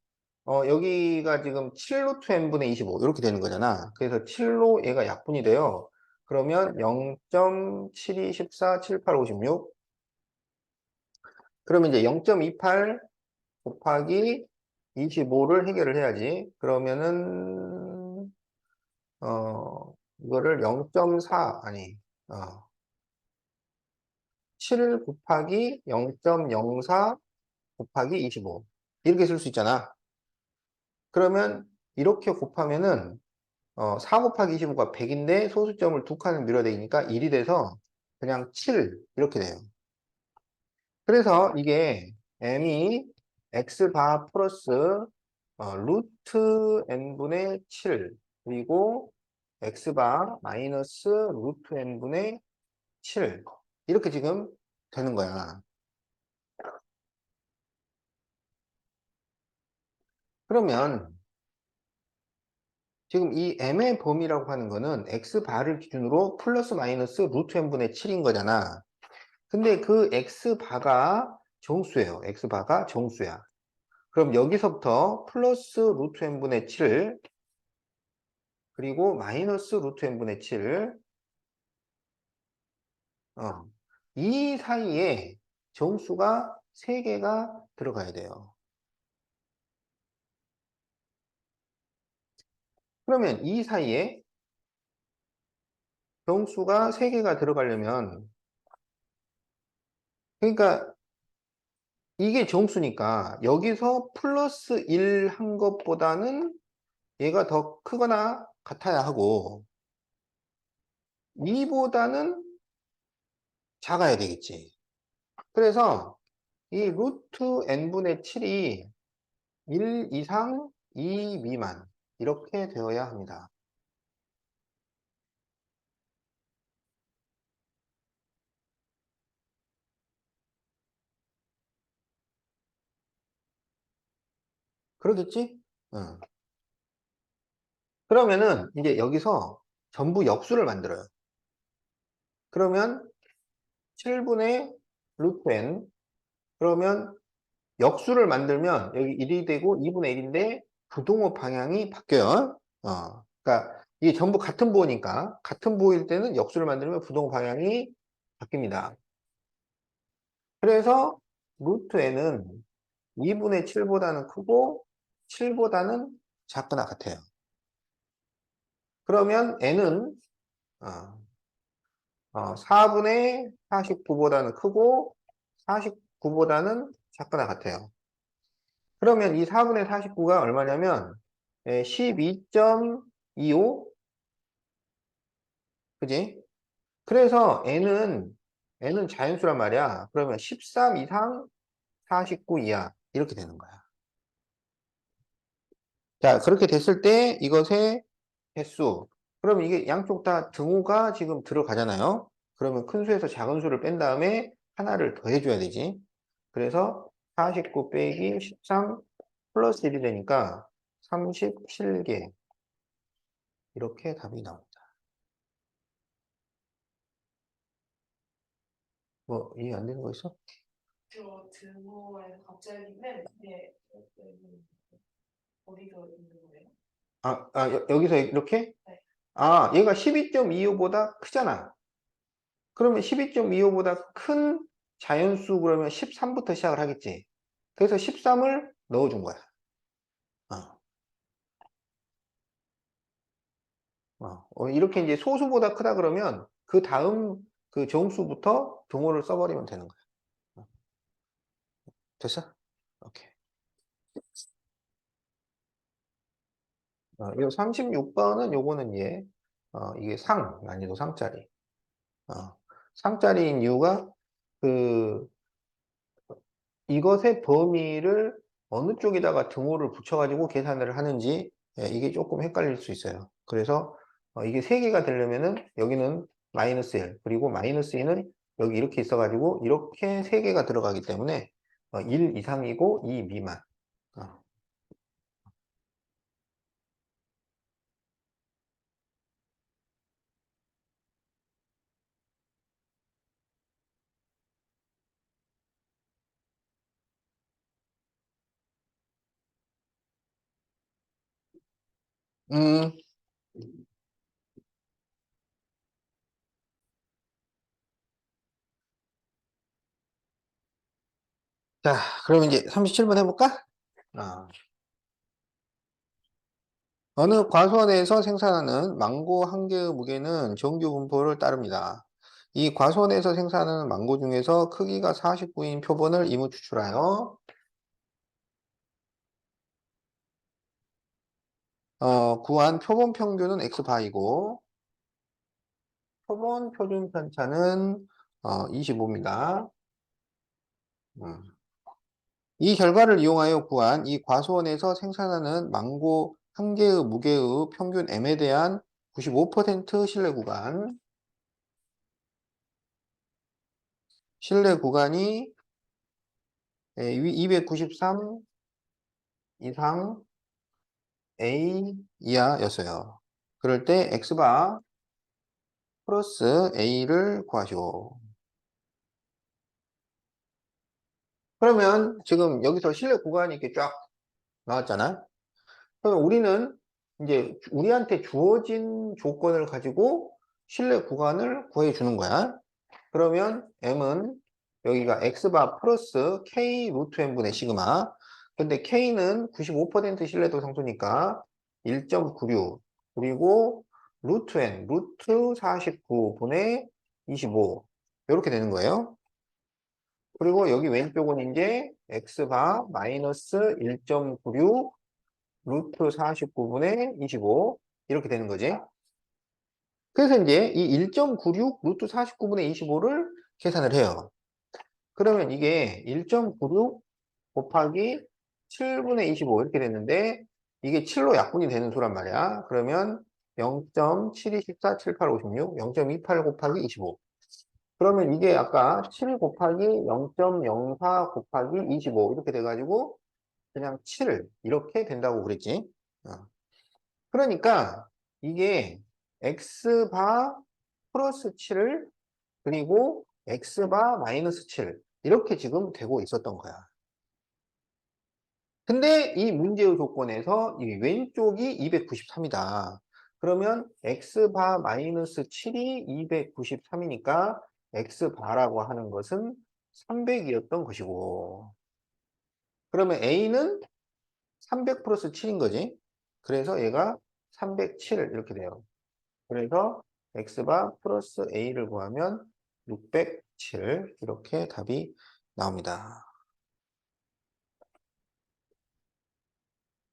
여기가 지금 7루트 n분의 25 이렇게 되는 거잖아. 그래서 7로 얘가 약분이 돼요. 그러면 0.7214 78 56 그러면 이제 0.28 곱하기 25를 해결을 해야지. 그러면은 이거를 0.4 아니 7 곱하기 0.04 곱하기 25 이렇게 쓸 수 있잖아. 그러면 이렇게 곱하면은 4 곱하기 25가 100인데 소수점을 두 칸을 밀어내니까 1이 돼서 그냥 7 이렇게 돼요. 그래서 이게 m이 x바 플러스 루트 n분의 7 그리고 x바 마이너스 루트 n분의 7 이렇게 지금 되는 거야. 그러면 지금 이 m의 범위라고 하는 거는 x바를 기준으로 플러스 마이너스 루트 n분의 7인 거잖아. 근데 그 x바가 정수예요. x바가 정수야. 그럼 여기서부터 플러스 루트 n분의 7 그리고 마이너스 루트 n분의 7. 이 사이에 정수가 3개가 들어가야 돼요. 그러면 이 사이에 정수가 3개가 들어가려면, 그러니까 이게 정수니까 여기서 플러스 1 한 것보다는 얘가 더 크거나 같아야 하고, 2보다는 작아야 되겠지. 그래서 이 루트 n분의 7이 1 이상 2 미만 이렇게 되어야 합니다. 그러겠지? 응. 그러면은 이제 여기서 전부 역수를 만들어요. 그러면 7분의 루트 n. 그러면 역수를 만들면 여기 1이 되고 2분의 1인데 부동호 방향이 바뀌어요. 그러니까 이게 전부 같은 부호니까 같은 부호일 때는 역수를 만들면 부동호 방향이 바뀝니다. 그래서 루트 n은 2분의 7보다는 크고 7보다는 작거나 같아요. 그러면 n은 4분의 49보다는 크고 49보다는 작거나 같아요. 그러면 이 4분의 49가 얼마냐면 12.25. 그지? 그래서 n은 자연수란 말이야. 그러면 13 이상 49 이하 이렇게 되는 거야. 자, 그렇게 됐을 때 이것의 횟수. 그럼 이게 양쪽 다 등호가 지금 들어가잖아요. 그러면 큰 수에서 작은 수를 뺀 다음에 하나를 더 해줘야 되지. 그래서 49 빼기 13 플러스 1이 되니까 37개. 이렇게 답이 나옵니다. 뭐 이해 안 되는 거 있어? 저 등호에 갑자기 맨 밑에 어디가 있는 거예요? 여기서 이렇게? 네. 얘가 12.25보다 크잖아. 그러면 12.25보다 큰 자연수 그러면 13부터 시작을 하겠지. 그래서 13을 넣어준 거야. 어, 이렇게 이제 소수보다 크다 그러면 그 다음 그 정수부터 등호를 써버리면 되는 거야. 됐어? 오케이. 이 36번은 요거는 이게 난이도 상짜리. 상짜리인 이유가 그 이것의 범위를 어느 쪽에다가 등호를 붙여가지고 계산을 하는지 이게 조금 헷갈릴 수 있어요. 그래서 이게 3개가 되려면은 여기는 마이너스 1 그리고 마이너스 2는 여기 이렇게 있어가지고 이렇게 3개가 들어가기 때문에 1 이상이고 2 미만. 어. 음, 자, 그러면 이제 37번 해볼까? 어. 어느 과수원에서 생산하는 망고 한 개의 무게는 정규 분포를 따릅니다. 이 과수원에서 생산하는 망고 중에서 크기가 49인 표본을 이무 추출하여 구한 표본 평균은 x바이고 표본 표준 편차는 25입니다. 이 결과를 이용하여 구한 이 과수원에서 생산하는 망고 한 개의 무게의 평균 m에 대한 95% 신뢰 구간이 293 이상 A 이하였어요. 그럴 때 x바 플러스 A를 구하시오. 그러면 지금 여기서 신뢰 구간이 이렇게 쫙 나왔잖아. 그럼 우리는 이제 우리한테 주어진 조건을 가지고 실내 구간을 구해 주는 거야. 그러면 m은 여기가 x바 플러스 k 루트 n분의 시그마. 근데 k는 95% 신뢰도 상수니까 1.96 그리고 루트 n 루트 49분의 25 이렇게 되는 거예요. 그리고 여기 왼쪽은 이제 x바 마이너스 1.96 루트 49분의 25 이렇게 되는 거지. 그래서 이제 이 1.96 루트 49분의 25를 계산을 해요. 그러면 이게 1.96 곱하기 7분의 25 이렇게 됐는데 이게 7로 약분이 되는 수란 말이야. 그러면 0.7214, 78, 56, 0.28 곱하기 25. 그러면 이게 아까 7 곱하기 0.04 곱하기 25 이렇게 돼가지고 그냥 7 이렇게 된다고 그랬지. 그러니까 이게 x바 플러스 7 그리고 x바 마이너스 7 이렇게 지금 되고 있었던 거야. 근데 이 문제의 조건에서 이 왼쪽이 293이다. 그러면 x바 마이너스 7이 293이니까 x바라고 하는 것은 300이었던 것이고 그러면 a는 300 플러스 7인 거지. 그래서 얘가 307 이렇게 돼요. 그래서 x바 플러스 a를 구하면 607 이렇게 답이 나옵니다.